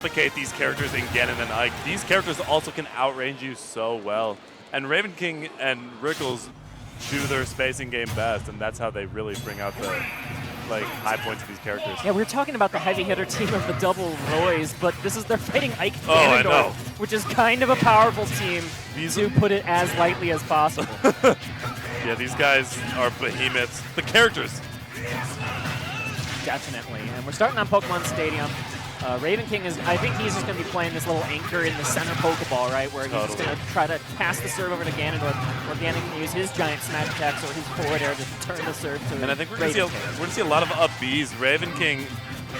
replicate these characters in Ganon and Ike. These characters also can outrange you so well. And Ravenking and Rickles do their spacing game best, and that's how they really bring out the high points of these characters. Yeah, we were talking about the heavy hitter team of the double Roys, but they're fighting Ike Ganondorf, which is kind of a powerful team to put it as lightly as possible. Yeah, these guys are behemoths. The characters. Definitely, and we're starting on Pokemon Stadium. Ravenking I think he's just going to be playing this little anchor in the center Pokeball, right, where he's just going to try to pass the serve over to Ganondorf, where Ganon can use his giant smash attacks or his forward air to turn the serve to And I think we're going to see a lot of up Bs. Ravenking,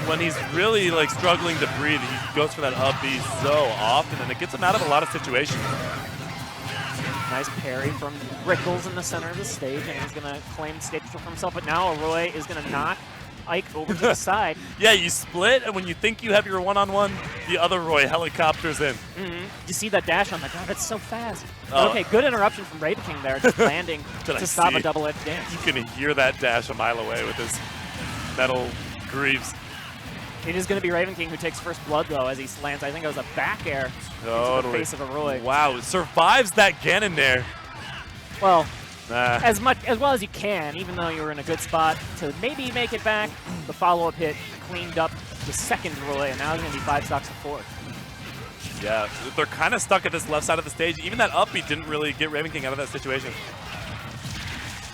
when he's really struggling to breathe, he goes for that up B so often, and it gets him out of a lot of situations. Nice parry from Rickles in the center of the stage, and he's going to claim stage control for himself, but now Roy is going to knock Ike over to the side. Yeah, you split, and when you think you have your one-on-one, the other Roy helicopters in. You see that dash on the ground? It's so fast. Okay, good interruption from Ravenking there, just landing to stop a double-edged dance. You can hear that dash a mile away with his metal greaves. It is going to be Ravenking who takes first blood, though, as he lands. I think it was a back air into the face of a Roy. Wow, survives that Ganon there. Well, as well as you can, even though you were in a good spot to maybe make it back. The follow-up hit cleaned up the second Roy, and now it's going to be 5 stocks to 4. Yeah, they're kind of stuck at this left side of the stage. Even that up B didn't really get Ravenking out of that situation.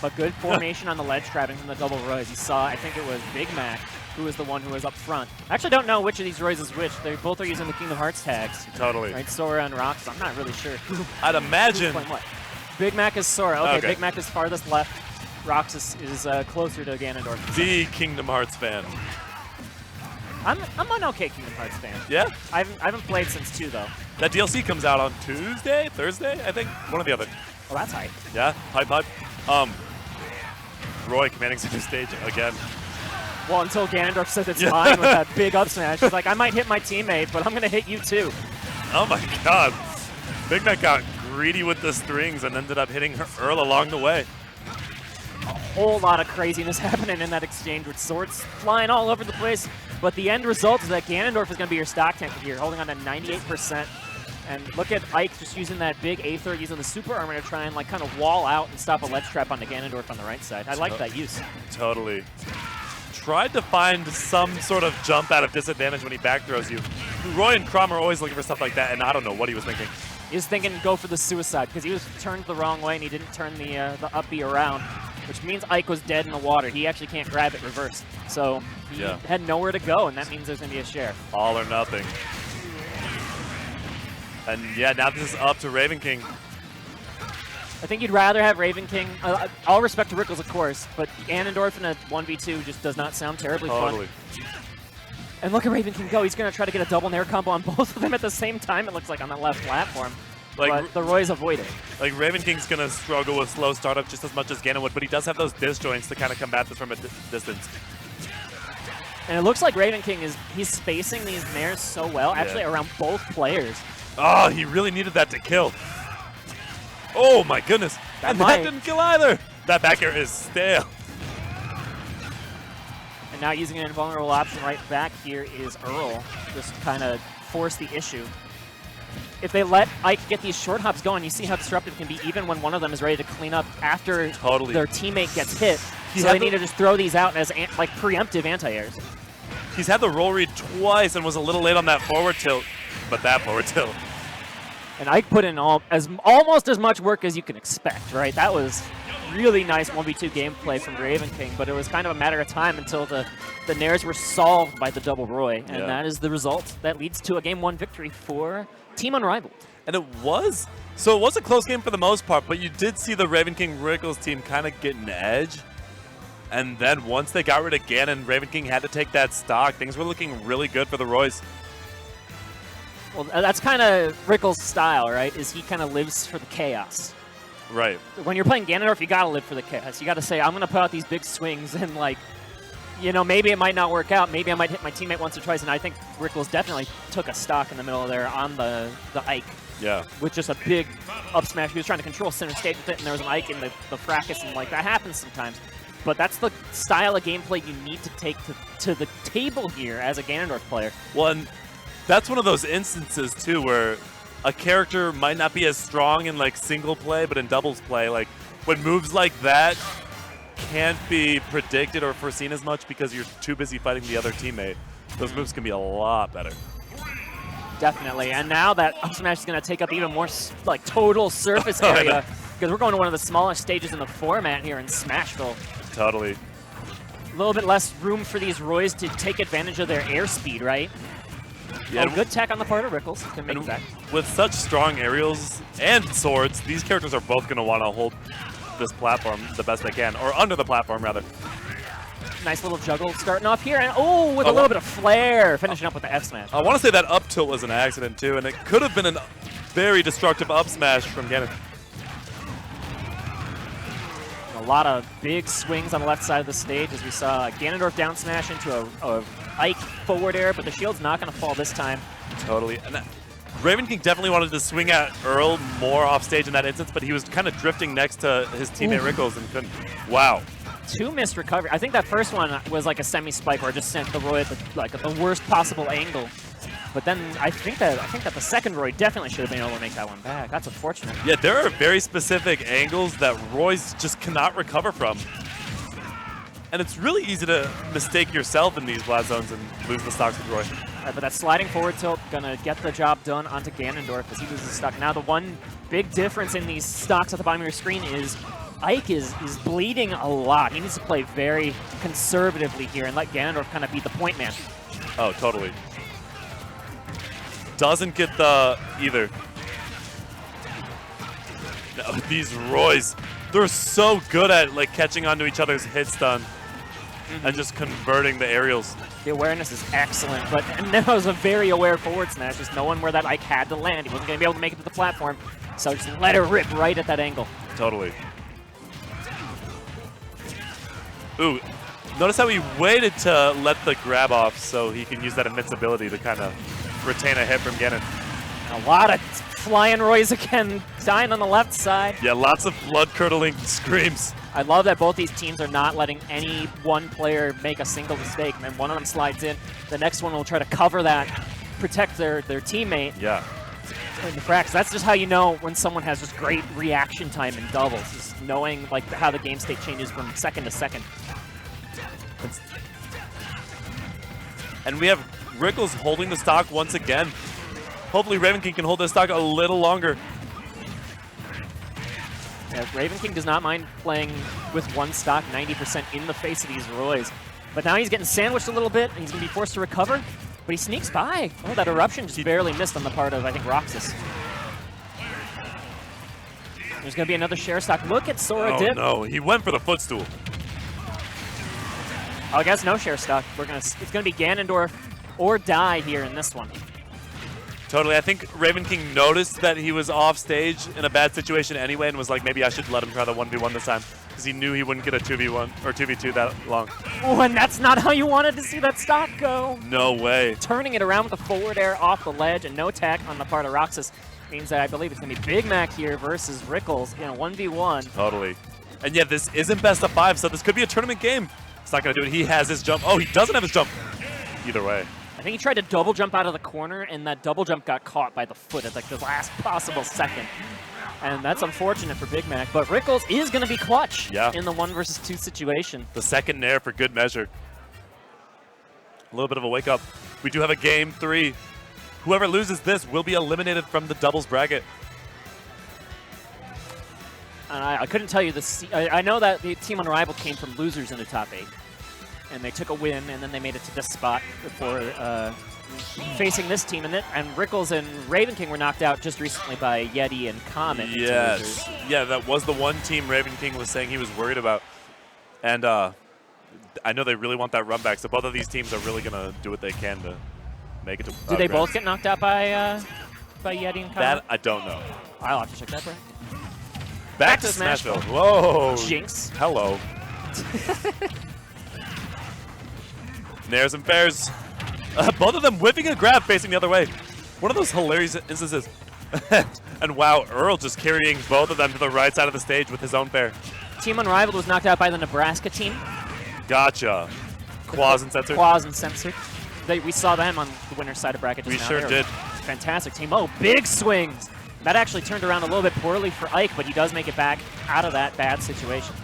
But good formation on the ledge trapping from the double Roys. You saw, I think it was Big Mac who was the one who was up front. I actually don't know which of these Roys is which. They both are using the Kingdom Hearts tags. Totally. Right, Sora and Rox. I'm not really sure. I'd imagine. Big Mac is Sora. Okay, Big Mac is farthest left. Rox is closer to Ganondorf. The Kingdom Hearts fan. I'm an okay Kingdom Hearts fan. Yeah? I haven't played since 2, though. That DLC comes out on Tuesday? Thursday? I think. One or the other. Well, that's hype. Yeah? Hype. Roy commanding center stage again. Well, until Ganondorf says it's fine with that big up smash. He's like, I might hit my teammate, but I'm going to hit you too. Oh my god. Big Mac got greedy with the strings and ended up hitting Earl along the way. A whole lot of craziness happening in that exchange with swords flying all over the place. But the end result is that Ganondorf is going to be your stock tank here, holding on to 98%. And look at Ike just using that big Aether, using the super armor to try and kind of wall out and stop a ledge trap on the Ganondorf on the right side. I like that use. Totally. Tried to find some sort of jump out of disadvantage when he back throws you. Roy and Crom are always looking for stuff like that, and I don't know what he was thinking. He was thinking go for the suicide because he was turned the wrong way and he didn't turn the up B around, which means Ike was dead in the water. He actually can't grab it reversed. So he had nowhere to go, and that means there's going to be a share. All or nothing. And yeah, now this is up to Ravenking. I think you'd rather have Ravenking. All respect to Rickles, of course, but Ganondorf in a 1v2 just does not sound terribly fun. And look at Ravenking go. He's going to try to get a double nair combo on both of them at the same time, it looks like, on that left platform. But the Roy's avoiding. Like, Ravenking's going to struggle with slow startup just as much as Ganon would, but he does have those disjoints to kind of combat this from a distance. And it looks like Ravenking he's spacing these nairs so well, actually around both players. Oh, he really needed that to kill. Oh my goodness. That didn't kill either. That back air is stale. And now using an invulnerable option right back here is Earl. Just kind of force the issue. If they let Ike get these short hops going, you see how disruptive it can be even when one of them is ready to clean up after their teammate gets hit. So they need to just throw these out as preemptive anti-airs. He's had the roll read twice and was a little late on that forward tilt, but that forward tilt. And Ike put in almost as much work as you can expect, right? That was really nice 1v2 gameplay from Ravenking, but it was kind of a matter of time until the nairs were solved by the double Roy, and that is the result that leads to a Game 1 victory for Team Unrivaled. And it was a close game for the most part, but you did see the Ravenking Rickles team kind of get an edge. And then once they got rid of Ganon, Ravenking had to take that stock. Things were looking really good for the Roys. Well, that's kind of Rickles' style, right? Is he kind of lives for the chaos. Right. When you're playing Ganondorf, you got to live for the chaos. You got to say, I'm going to put out these big swings and, maybe it might not work out. Maybe I might hit my teammate once or twice. And I think Rickles definitely took a stock in the middle there on the Ike. Yeah. With just a big up smash. He was trying to control center stage with it, and there was an Ike in the fracas, and that happens sometimes. But that's the style of gameplay you need to take to the table here as a Ganondorf player. Well, and that's one of those instances too where a character might not be as strong in like single play, but in doubles play, like when moves like that can't be predicted or foreseen as much because you're too busy fighting the other teammate, those moves can be a lot better. Definitely, and now that up smash is going to take up even more like total surface area because we're going to one of the smallest stages in the format here in Smashville. Totally. A little bit less room for these Roys to take advantage of their airspeed, right? Yeah, oh, good tech on the part of Rickles. Can make that. With such strong aerials and swords, these characters are both going to want to hold this platform the best they can, or under the platform rather. Nice little juggle starting off here, and oh, with a little bit of flair, finishing up with the F smash. I want to say that up tilt was an accident too, and it could have been a very destructive up smash from Ganon. A lot of big swings on the left side of the stage as we saw Ganondorf down smash into a Ike forward air, but the shield's not going to fall this time. Totally. And Ravenking definitely wanted to swing at Earl more off stage in that instance, but he was kind of drifting next to his teammate Rickles and couldn't. Wow. 2 missed recovery. I think that first one was like a semi-spike where it just sent the Roy at the worst possible angle. But then I think that the second Roy definitely should have been able to make that one back. That's unfortunate. Yeah, there are very specific angles that Roy's just cannot recover from. And it's really easy to mistake yourself in these blast zones and lose the stocks with Roy. Right, but that sliding forward tilt gonna get the job done onto Ganondorf as he loses stock. Now the one big difference in these stocks at the bottom of your screen is Ike is bleeding a lot. He needs to play very conservatively here and let Ganondorf kind of be the point man. Oh, totally. Doesn't get the either. No, these Roys, they're so good at like catching onto each other's hit stun and just converting the aerials. The awareness is excellent, but that was a very aware forward smash, just knowing where that Ike had to land. He wasn't going to be able to make it to the platform, so just let her rip right at that angle. Totally. Ooh, notice how he waited to let the grab off so he can use that invincibility to kind of retain a hit from Ganon. A lot of flying Roys again, dying on the left side. Yeah, lots of blood-curdling screams. I love that both these teams are not letting any one player make a single mistake. And then one of them slides in, the next one will try to cover that, protect their teammate. Yeah. In the fracks. That's just how you know when someone has just great reaction time in doubles, is knowing like how the game state changes from second to second. And we have Rickles holding the stock once again. Hopefully Ravenking can hold this stock a little longer. Yeah, Ravenking does not mind playing with one stock 90% in the face of these Roys. But now he's getting sandwiched a little bit, and he's going to be forced to recover. But he sneaks by. Oh, that eruption just barely missed on the part of, I think, Roxas. There's going to be another share stock. Look at Sora dip. Oh, no. He went for the footstool. Oh, I guess no share stock. It's going to be Ganondorf or die here in this one. Totally. I think Ravenking noticed that he was off stage in a bad situation anyway and was like, maybe I should let him try the 1v1 this time because he knew he wouldn't get a 2v1 or 2v2 that long. Oh, and that's not how you wanted to see that stock go. No way. Turning it around with a forward air off the ledge and no tech on the part of Roxas means that I believe it's going to be Big Mac here versus Rickles in a 1v1. Totally. And yeah, this isn't best of 5, so this could be a tournament game. It's not going to do it. He has his jump. Oh, he doesn't have his jump. Either way. I think he tried to double jump out of the corner, and that double jump got caught by the foot at like the last possible second. And that's unfortunate for Big Mac, but Rickles is going to be clutch in the 1 versus 2 situation. The second nair for good measure. A little bit of a wake up. We do have a game 3. Whoever loses this will be eliminated from the doubles bracket. And I couldn't tell you this. I know that the team Unrivaled came from losers in the top 8. And they took a win, and then they made it to this spot before facing this team. And Rickles and Ravenking were knocked out just recently by Yeti and Comet. Yes. Yeah, that was the one team Ravenking was saying he was worried about. And I know they really want that run back, so both of these teams are really going to do what they can to make it to Did they both get knocked out by Yeti and Comet? That I don't know. I'll have to check that, Brad. Back to Smashville. Whoa. Jinx. Hello. Nairs and fairs. Both of them whipping a grab facing the other way. One of those hilarious instances. And wow, Earl just carrying both of them to the right side of the stage with his own fair. Team Unrivaled was knocked out by the Nebraska team. Gotcha. Quaz and Censored. Quaz and Censored. we saw them on the winner's side of bracket just We now. sure did. Fantastic team. Oh, big swings. That actually turned around a little bit poorly for Ike, but he does make it back out of that bad situation.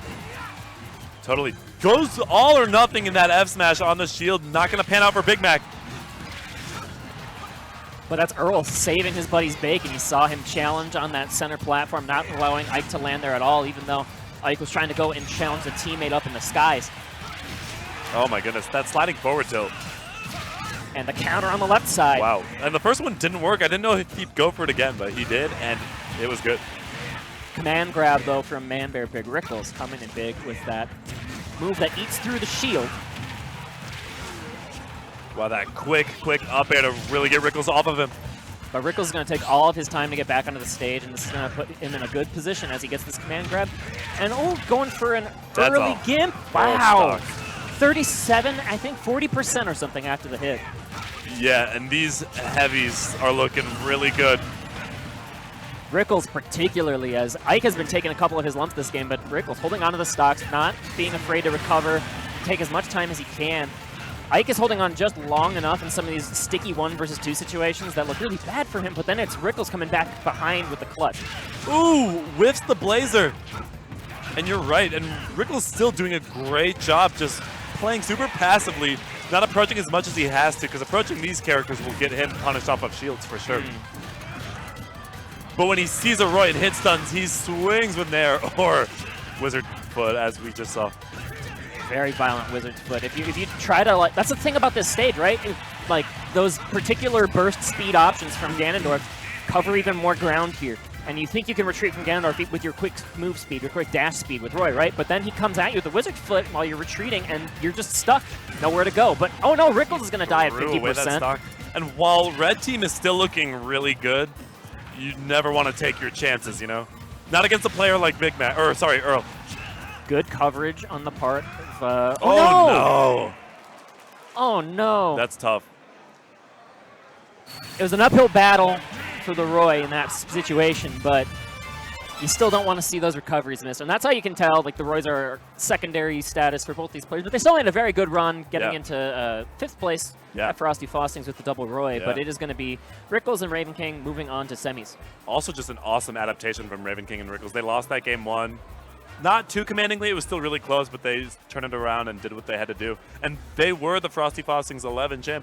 Totally. Goes all or nothing in that F smash on the shield. Not going to pan out for Big Mac. But that's Earl saving his buddy's bake, and you saw him challenge on that center platform, not allowing Ike to land there at all, even though Ike was trying to go and challenge a teammate up in the skies. Oh my goodness, that sliding forward tilt. And the counter on the left side. Wow. And the first one didn't work. I didn't know if he'd go for it again, but he did, and it was good. Command grab, though, from Man Bear Big Rickles coming in big with that move that eats through the shield. Wow, that quick up air to really get Rickles off of him. But Rickles is going to take all of his time to get back onto the stage, and this is going to put him in a good position as he gets this command grab. And going for an early gimp. Wow. 37, I think 40% or something after the hit. Yeah, and these heavies are looking really good. Rickles particularly, as Ike has been taking a couple of his lumps this game, but Rickles holding onto the stocks, not being afraid to recover, take as much time as he can. Ike is holding on just long enough in some of these sticky 1 versus 2 situations that look really bad for him, but then it's Rickles coming back behind with the clutch. Ooh, whiffs the Blazer. And you're right, and Rickles still doing a great job just playing super passively, not approaching as much as he has to, because approaching these characters will get him punished off of shields for sure. But when he sees a Roy and hit stuns, he swings with Nair or Wizard Foot, as we just saw. Very violent Wizard's Foot. If you try to, like, that's the thing about this stage, right? Like, those particular burst speed options from Ganondorf cover even more ground here. And you think you can retreat from Ganondorf with your quick move speed, your quick dash speed with Roy, right? But then he comes at you with the Wizard Foot while you're retreating, and you're just stuck. Nowhere to go. But, oh no, Rickles is going to die at 50%. And while Red Team is still looking really good, you never want to take your chances, you know? Not against a player like Big Mac, or sorry, Earl. Good coverage on the part of, oh no! Oh no! That's tough. It was an uphill battle for the Roy in that situation, but you still don't want to see those recoveries miss. And that's how you can tell, like, the Roys are secondary status for both these players. But they still had a very good run getting into 5th place at Frosty Faustings with the double Roy. But it is going to be Rickles and Ravenking moving on to semis. Also just an awesome adaptation from Ravenking and Rickles. They lost that game 1. Not too commandingly, it was still really close, but they turned it around and did what they had to do. And they were the Frosty Faustings 11 champions.